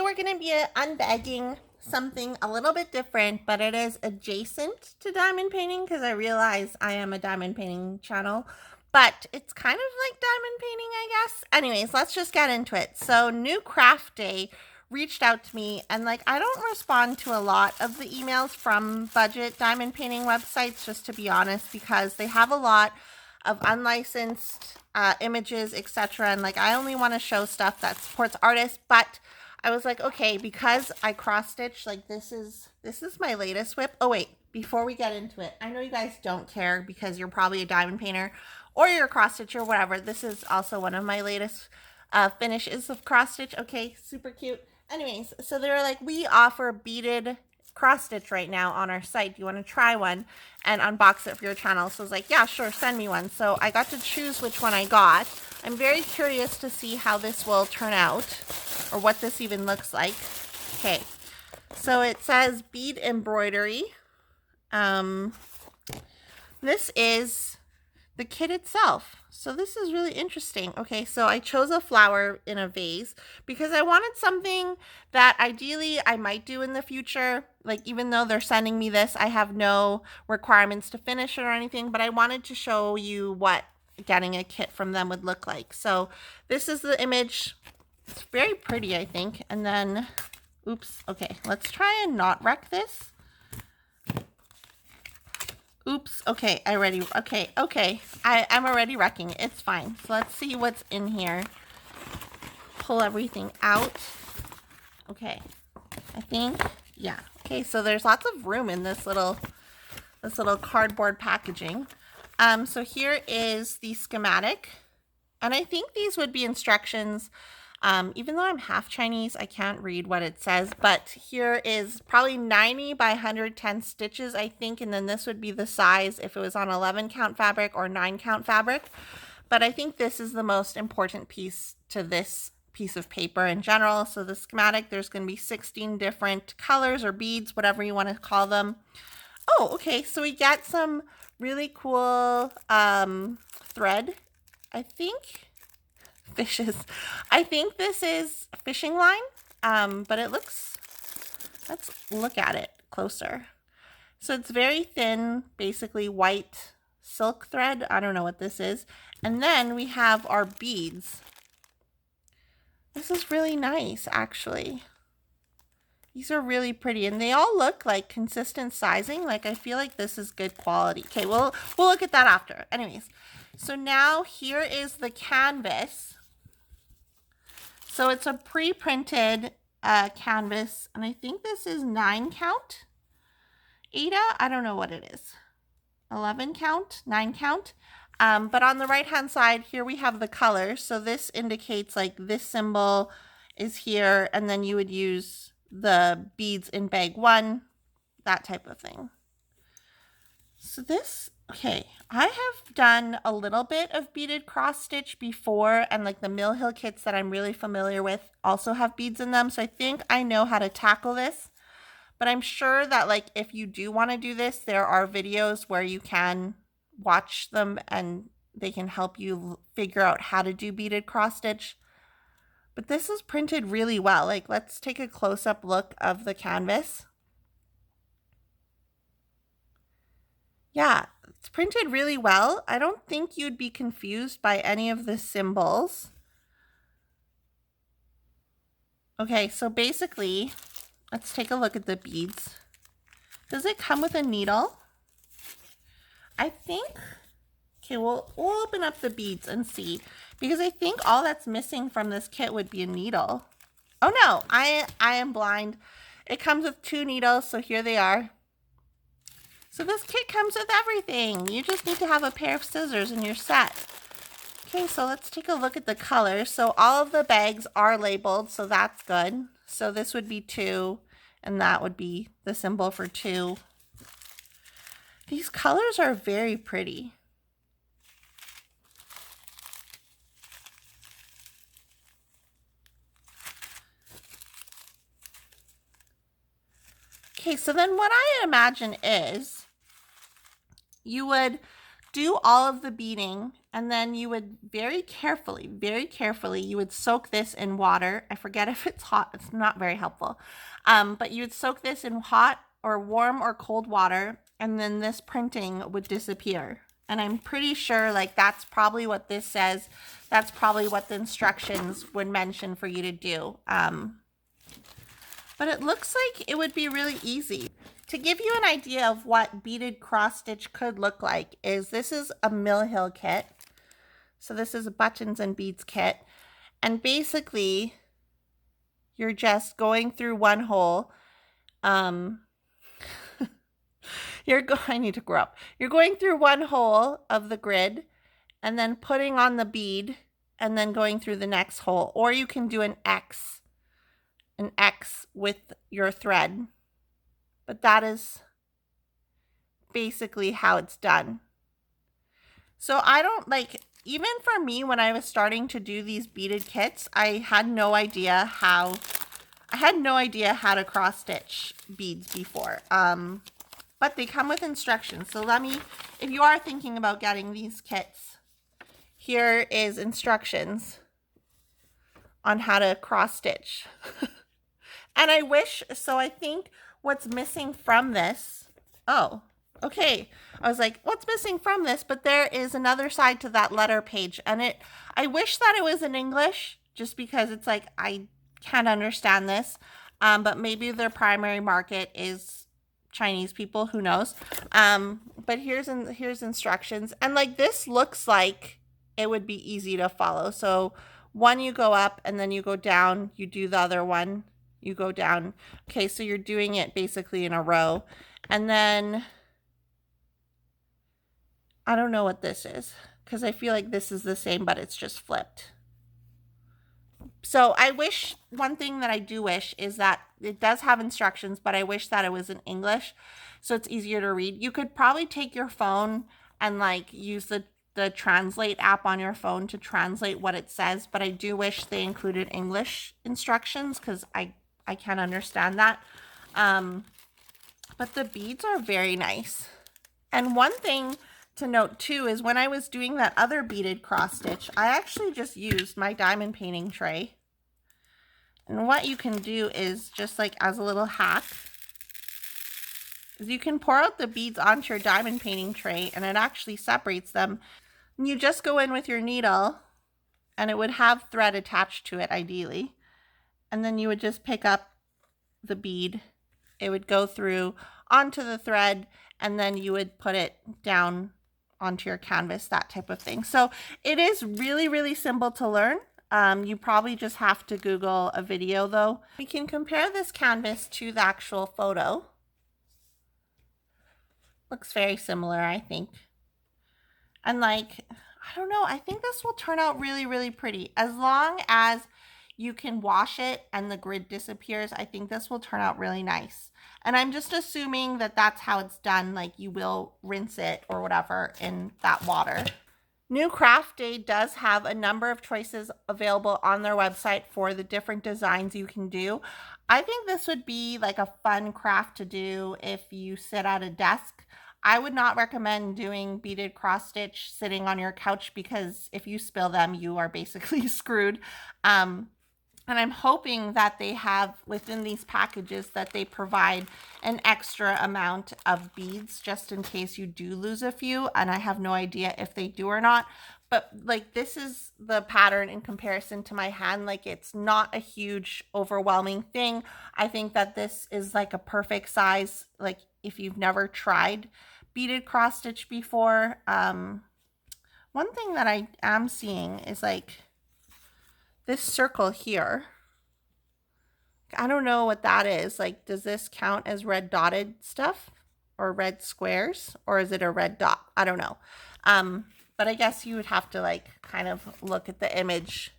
today we're going to be unbagging something a little bit different, but it is adjacent to diamond painting because I realize I am a diamond painting channel, but it's kind of like diamond painting, I guess. Anyways, let's just get into it. So Newcraftday reached out to me, and like I don't respond to a lot of the emails from budget diamond painting websites, just to be honest, because they have a lot of unlicensed images, etc. And like I only want to show stuff that supports artists, but I was like, okay, because I cross stitch, like this is my latest whip. Oh wait, before we get into it, I know you guys don't care because you're probably a diamond painter or you're a cross stitch or whatever. This is also one of my latest finishes of cross stitch. Okay, super cute. Anyways, so they were like, we offer beaded cross stitch right now on our site. Do you want to try one and unbox it for your channel? So I was like, yeah, sure, send me one. So I got to choose which one I got. I'm very curious to see how this will turn out or what this even looks like. Okay, so it says bead embroidery. This is the kit itself. So this is really interesting. Okay, so I chose a flower in a vase because I wanted something that ideally I might do in the future. Like even though they're sending me this, I have no requirements to finish it or anything, but I wanted to show you what getting a kit from them would look like. So this is the image. It's very pretty, I think. And then, oops, okay, let's try and not wreck this. Oops, okay, I'm already wrecking it. It's fine. So let's see what's in here. Pull everything out. Okay, I think, yeah. Okay, so there's lots of room in this little cardboard packaging. So here is the schematic. And I think these would be instructions. Even though I'm half Chinese, I can't read what it says, but here is probably 90 by 110 stitches, I think, and then this would be the size if it was on 11 count fabric or 9 count fabric. But I think this is the most important piece to this piece of paper in general. So the schematic, there's going to be 16 different colors or beads, whatever you want to call them. Oh, okay, so we get some really cool thread, I think. Fishes. I think this is fishing line, but it looks, let's look at it closer. So it's very thin, basically white silk thread. I don't know what this is. And then we have our beads. This is really nice, actually. These are really pretty, and they all look like consistent sizing. Like I feel like this is good quality. Okay, we'll look at that after. Anyways, so now here is the canvas. So it's a pre-printed canvas, and I think this is 9 count. Ada, I don't know what it is. 11 count, 9 count. But on the right-hand side, here we have the colors. So this indicates like this symbol is here, and then you would use the beads in bag 1, that type of thing. So this, okay, I have done a little bit of beaded cross stitch before, and like the Mill Hill kits that I'm really familiar with also have beads in them. So I think I know how to tackle this, but I'm sure that like if you do want to do this, there are videos where you can watch them and they can help you figure out how to do beaded cross stitch. But this is printed really well. Like let's take a close-up look of the canvas. Yeah, it's printed really well. I don't think you'd be confused by any of the symbols. Okay, so basically, let's take a look at the beads. Does it come with a needle? I think, okay, we'll open up the beads and see, because I think all that's missing from this kit would be a needle. Oh no, I am blind. It comes with 2 needles, so here they are. So this kit comes with everything. You just need to have a pair of scissors and you're set. Okay, so let's take a look at the colors. So all of the bags are labeled, so that's good. So this would be 2, and that would be the symbol for 2. These colors are very pretty. Okay, so then what I imagine is you would do all of the beading, and then you would very carefully, you would soak this in water. I forget if it's hot. It's not very helpful. But you would soak this in hot or warm or cold water, and then this printing would disappear. And I'm pretty sure like that's probably what this says. That's probably what the instructions would mention for you to do. But it looks like it would be really easy. To give you an idea of what beaded cross stitch could look like is this is a Mill Hill kit. So this is a buttons and beads kit. And basically you're just going through one hole. I need to grow up. You're going through one hole of the grid and then putting on the bead and then going through the next hole. Or you can do an X with your thread. But that is basically how it's done. So I don't like, even for me, when I was starting to do these beaded kits, I had no idea how to cross stitch beads before. But they come with instructions. So if you are thinking about getting these kits, here is instructions on how to cross stitch. And I think what's missing from this, oh, okay. I was like, what's missing from this? But there is another side to that letter page. And I wish that it was in English, just because it's like, I can't understand this. But maybe their primary market is Chinese people, who knows? But here's instructions. And like, this looks like it would be easy to follow. So one, you go up and then you go down, you do the other one. You go down. Okay, so you're doing it basically in a row. And then, I don't know what this is, because I feel like this is the same, but it's just flipped. So one thing that I do wish is that it does have instructions, but I wish that it was in English, so it's easier to read. You could probably take your phone and like use the translate app on your phone to translate what it says, but I do wish they included English instructions, because I can't understand that. But the beads are very nice. And one thing to note too is when I was doing that other beaded cross stitch, I actually just used my diamond painting tray. And what you can do is, just like as a little hack, is you can pour out the beads onto your diamond painting tray and it actually separates them. And you just go in with your needle and it would have thread attached to it ideally. And then you would just pick up the bead. It would go through onto the thread, and then you would put it down onto your canvas, that type of thing. So it is really, really simple to learn. You probably just have to Google a video though. We can compare this canvas to the actual photo. Looks very similar, I think. And like, I don't know, I think this will turn out really, really pretty. As long as you can wash it and the grid disappears, I think this will turn out really nice. And I'm just assuming that that's how it's done. Like, you will rinse it or whatever in that water. Newcraftday does have a number of choices available on their website for the different designs you can do. I think this would be like a fun craft to do if you sit at a desk. I would not recommend doing beaded cross stitch sitting on your couch, because if you spill them, you are basically screwed. And I'm hoping that they have within these packages that they provide an extra amount of beads just in case you do lose a few. And I have no idea if they do or not. But like, this is the pattern in comparison to my hand. Like, it's not a huge overwhelming thing. I think that this is like a perfect size. Like, if you've never tried beaded cross stitch before. One thing that I am seeing is like this circle here. I don't know what that is. Like, does this count as red dotted stuff or red squares, or is it a red dot? I don't know. But I guess you would have to like kind of look at the image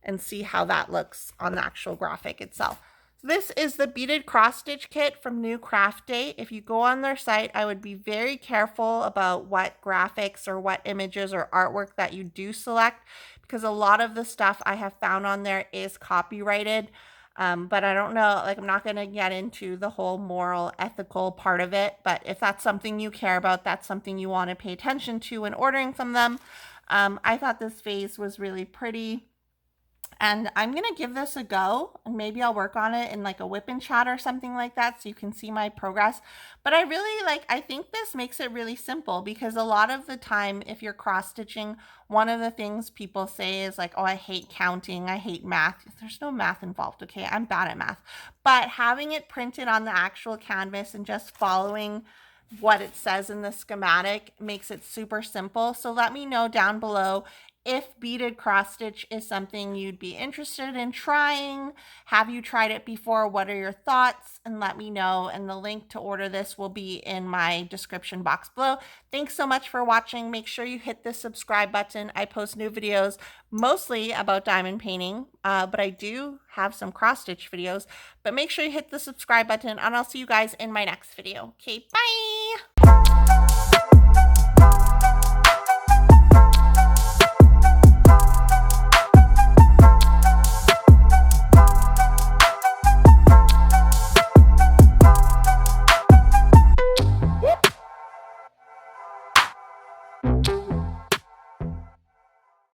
and see how that looks on the actual graphic itself. This is the beaded cross stitch kit from Newcraftday. If you go on their site, I would be very careful about what graphics or what images or artwork that you do select, because a lot of the stuff I have found on there is copyrighted. But I don't know, like I'm not going to get into the whole moral, ethical part of it. But if that's something you care about, that's something you want to pay attention to when ordering from them. I thought this vase was really pretty. And I'm going to give this a go, and maybe I'll work on it in like a whip and chat or something like that so you can see my progress. But I really I think this makes it really simple, because a lot of the time if you're cross stitching, one of the things people say is like, oh, I hate counting, I hate math. There's no math involved, okay? I'm bad at math. But having it printed on the actual canvas and just following what it says in the schematic makes it super simple. So let me know down below if beaded cross stitch is something you'd be interested in trying. Have you tried it before? What are your thoughts? And let me know. And the link to order this will be in my description box below. Thanks so much for watching. Make sure you hit the subscribe button. I post new videos mostly about diamond painting, but I do have some cross stitch videos. But make sure you hit the subscribe button, and I'll see you guys in my next video. Okay, bye!